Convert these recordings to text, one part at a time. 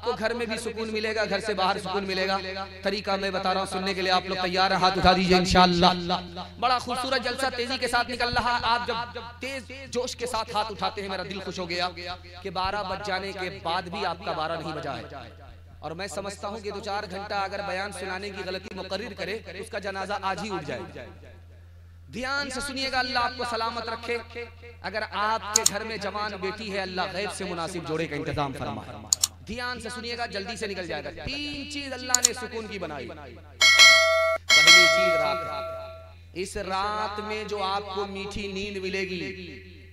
आपको घर में भी सुकून मिलेगा, घर से बाहर सुकून मिलेगा। तरीका मैं बता रहा हूँ, सुनने के लिए आप लोग तैयार हैं? हाथ उठा दीजिए इंशाअल्लाह। बड़ा खूबसूरत जलसा तेजी के साथ निकल रहा। आप जब तेज जोश के साथ हाथ उठाते हैं, मेरा दिल खुश हो गया कि 12 बज जाने के बाद भी आपका 12 नहीं बजा है। और मैं समझता हूँ कि 2-4 घंटा अगर बयान सुनाने की गलती मुकर्रिर करे, उसका जनाजा आज ही उठ जाए। ध्यान से सुनिएगा, अल्लाह आपको सलामत रखे। अगर आपके घर में जवान बेटी है, अल्लाह गैब से मुनासिब जोड़े का इंतजाम फरमाए। ध्यान से सुनिएगा, जल्दी से निकल जाएगा। 3 चीज अल्लाह ने सुकून की बनाई। पहली चीज रात है। इस रात में जो आपको मीठी नींद मिलेगी,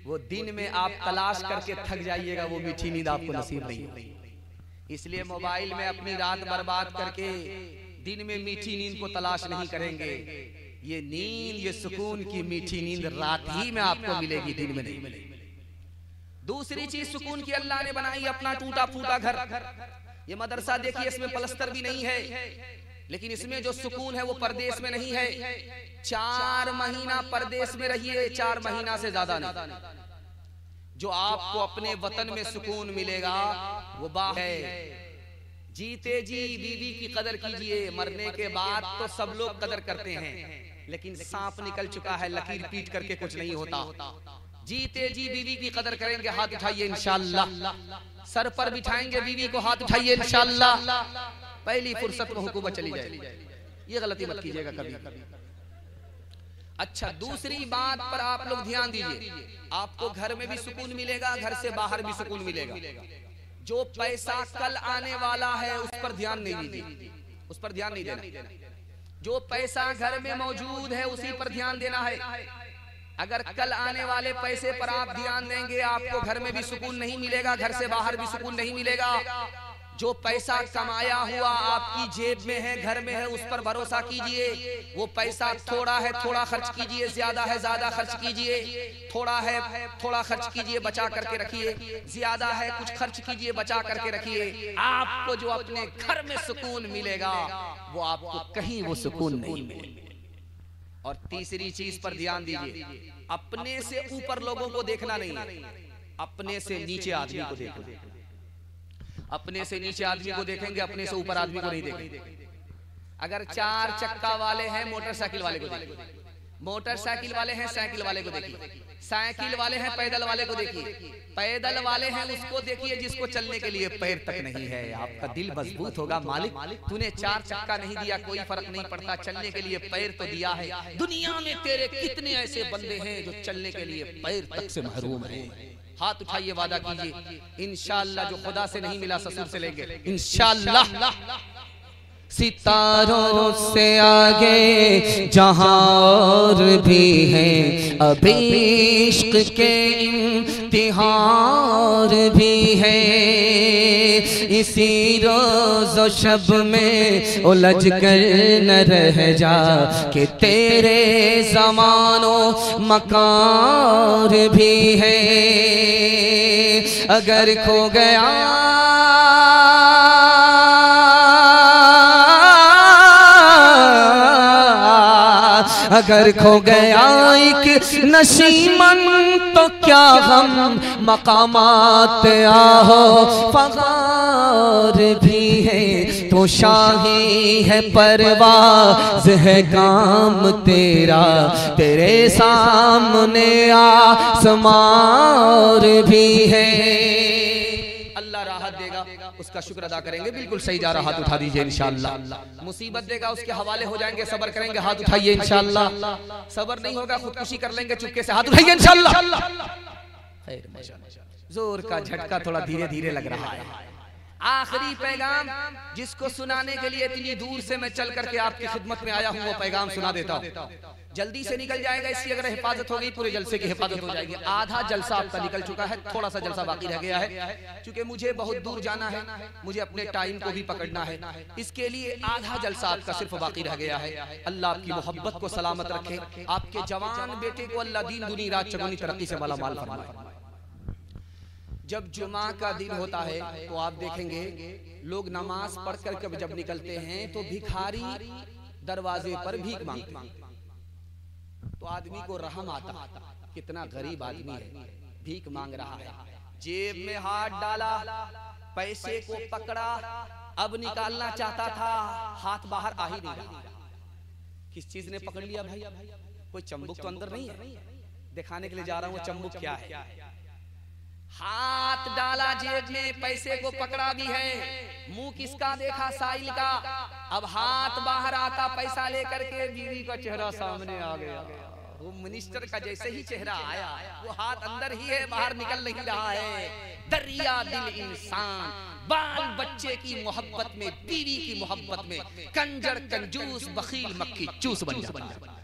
वो दिन में आप तलाश करके थक जाइएगा, वो मीठी नींद आपको नसीब नहीं होगी। इसलिए मोबाइल में अपनी रात बर्बाद करके दिन में मीठी नींद को तलाश नहीं करेंगे। ये नींद, ये सुकून की मीठी नींद रात ही में आपको मिलेगी, दिन में नहीं मिलेगी। दूसरी चीज सुकून की अल्लाह ने बनाई अपना टूटा फूटा घर। ये मदरसा देखिए, इसमें पलस्तर भी नहीं है, लेकिन इसमें जो सुकून है वो परदेश में नहीं है। 4 महीना परदेश में रहिए, 4 महीना से ज्यादा नहीं। जो आपको अपने वतन में सुकून मिलेगा वो बात है। जीते जी बीवी की कदर कीजिए, मरने के बाद तो सब लोग कदर करते हैं, लेकिन सांप निकल चुका है, लकीर पीट करके कुछ नहीं होता। जीते जी बीवी की कदर करेंगे, हाथ उठाइए इंशाअल्लाह। सर पर बिठाएंगे बीवी को, हाथ उठाइए इंशाअल्लाह। पहली फुर्सत में हुकूमत चली जाएगी। ये गलती मत कीजिएगा कभी। अच्छा, दूसरी बात पर आप लोग ध्यान दीजिए। आपको घर में भी सुकून मिलेगा, घर से बाहर भी सुकून मिलेगा। जो पैसा कल आने वाला है उस पर ध्यान नहीं दीजिए, उस पर ध्यान नहीं देना। जो पैसा घर में मौजूद है उसी पर ध्यान देना है। अगर कल आने वाले पैसे पर आप ध्यान देंगे, आपको घर में भी सुकून नहीं मिलेगा, घर से बाहर भी सुकून नहीं मिलेगा। जो पैसा कमाया हुआ आपकी जेब में है, घर में है, उस पर भरोसा कीजिए। वो पैसा थोड़ा है थोड़ा खर्च कीजिए, ज्यादा है ज्यादा खर्च कीजिए। थोड़ा है थोड़ा खर्च कीजिए, बचा करके रखिए। ज्यादा है कुछ खर्च कीजिए, बचा करके रखिए। आपको जो अपने घर में सुकून मिलेगा वो आपको कहीं वो सुकून नहीं मिलेगा। और तीसरी चीज पर ध्यान दीजिए, अपने से ऊपर लोगों को देखना नहीं, अपने से नीचे आदमी को देखना। अपने से नीचे आदमी को देखेंगे, अपने से ऊपर आदमी को नहीं देखेंगे। अगर 4 चक्का वाले हैं, मोटरसाइकिल वाले को देखिए। मोटरसाइकिल वाले हैं, साइकिल वाले को देखिए। साइकिल वाले हैं, पैदल वाले को देखिए। पैदल वाले हैं, उसको देखिए जिसको चलने के लिए पैर तक नहीं है। आपका दिल मजबूत होगा, मालिक तूने 4 चक्का नहीं दिया, कोई फर्क नहीं पड़ता, चलने के लिए पैर तो दिया है। दुनिया में तेरे कितने ऐसे बंदे हैं जो चलने के लिए पैर तक से महरूम हैं। हाथ उठाइए, वादा कीजिए इंशाअल्लाह, जो खुदा से नहीं मिला ससुर से लेंगे इंशाअल्लाह। सितारों से आगे जहां और भी हैं, अभी इश्क के इम्तिहान भी है। इसी रोज़ व शब में उलझ कर न रह जा, कि तेरे ज़मानो मकान भी है। अगर खो गया अगर खो गया एक नशीमन तो क्या गम, मकामात आहो फगार भी है। तो शाही है परवाज़ है काम तेरा, तेरे सामने आसमान भी है। अल्लाह राहत देगा, उसका शुक्र अदा करेंगे। बिल्कुल सही जा रहा, हाथ उठा दीजिए इंशाअल्लाह। मुसीबत देगा, उसके हवाले हो जाएंगे, सब्र करेंगे, हाथ उठाइए इंशाअल्लाह। सब्र नहीं होगा, खुदकुशी कर लेंगे चुपके से, हाथ उठाइए इंशाअल्लाह। जोर का झटका थोड़ा धीरे धीरे लग रहा है। आखिरी पैगाम जिसको सुनाने के लिए इतनी दूर से मैं चल करके आपकी खिदमत में आया हूँ, वो पैगाम सुना देता हूँ। जल्दी से निकल जाएगा, इसकी अगर हिफाजत हो गई पूरे जलसे की हिफाजत हो जाएगी। आधा जलसा आपका निकल चुका है, थोड़ा सा जलसा बाकी रह गया है। क्योंकि मुझे बहुत दूर जाना है, मुझे अपने टाइम को भी पकड़ना है, इसके लिए आधा जलसा आपका सिर्फ बाकी रह गया है। अल्लाह आपकी मोहब्बत को सलामत रखे, आपके जवान बेटे को अल्लाह दीन दुनी रात चगुनी तरक्की से मालामाल फरमाए। जब जुमा का दिन होता है तो आप देखेंगे लोग नमाज पढ़कर के जब निकलते हैं तो भिखारी दरवाजे पर भीख मांगते हैं। तो आदमी को रहम आता, कितना गरीब आदमी है, भीख मांग रहा है। जेब में हाथ डाला, पैसे को पकड़ा, अब निकालना चाहता था, हाथ बाहर आ ही नहीं रहा। किस चीज ने पकड़ लिया भाई? कोई चंबुक तो अंदर नहीं है। दिखाने के लिए जा रहा हूं वो चंबुक क्या है। हाथ डाला जेब में, पैसे को पकड़ा भी है, मुंह किसका देखा? साहिल का। अब हाथ बाहर आता पैसा लेकर के, बीवी का चेहरा सामने आ गया। वो मिनिस्टर का जैसे ही चेहरा आया, वो हाथ अंदर ही है, बाहर निकल नहीं रहा है। दरिया दिल इंसान, बाल बच्चे की मोहब्बत में, बीवी की मोहब्बत में कंजर कंजूस बखील मक्खी चूस बन जाता।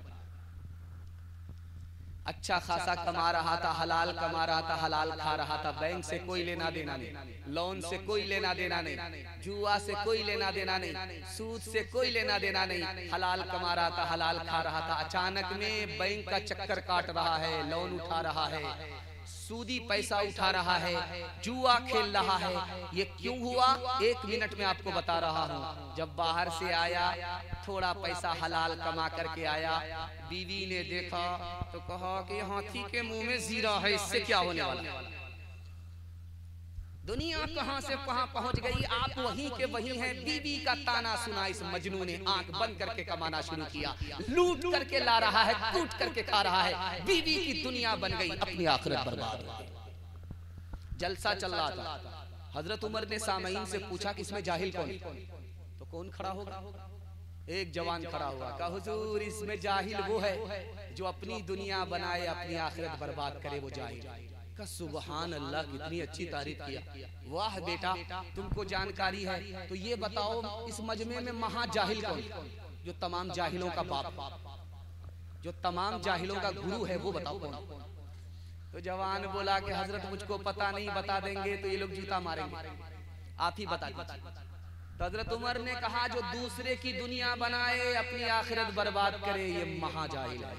अच्छा खासा कमा रहा था, हलाल कमा रहा था, हलाल खा रहा था, बैंक से कोई लेना देना नहीं, लोन से कोई लेना देना नहीं, जुआ से कोई लेना देना नहीं, सूद से कोई लेना देना नहीं, हलाल कमा रहा था, हलाल खा रहा था। अचानक में बैंक का चक्कर काट रहा है, लोन उठा रहा है, सूदी पैसा उठा रहा है, जुआ खेल रहा है। ये क्यों हुआ? 1 मिनट में आपको बता रहा हूँ। जब बाहर से आया, थोड़ा पैसा हलाल कमा करके आया, बीवी ने देखा तो कहा कि हाथी के मुंह में जीरा है, इससे क्या होने वाला? दुनिया कहां से कहां पहुंच गई, आप वहीं के वहीं हैं। बीवी का ताना सुना इस मजनू ने, आंख बंद करके कमाना शुरू किया, लूट करके ला रहा है, कूट करके खा रहा है। बीवी की दुनिया बन गई, अपनी आखिरत बर्बाद हो गई। जलसा चल रहा था। हजरत उमर ने सामईन से पूछा कि इसमें जाहिल कौन? तो कौन खड़ा होगा? एक जवान खड़ा हुआ, कहा हुजूर इसमें जाहिल वो है जो अपनी दुनिया बनाए, अपनी आखिरत बर्बाद करे, वो जाहिल। का सुबहान अल्लाह, कितनी अच्छी तारीफ किया। वाह बेटा, तुमको जानकारी है तो ये बताओ इस मजमे में महा जाहिल कौन? जो तमाम जाहिलों का बाप, जो तमाम जाहिलों का गुरु है, वो बताओ कौन? तो जवान बोला कि हजरत मुझको पता नहीं, बता देंगे तो ये लोग जूता मारेंगे, आप ही बता दीजिए। तो हजरत उमर ने कहा जो दूसरे की दुनिया बनाए, अपनी आखिरत बर्बाद करे, ये महा जाहिल है।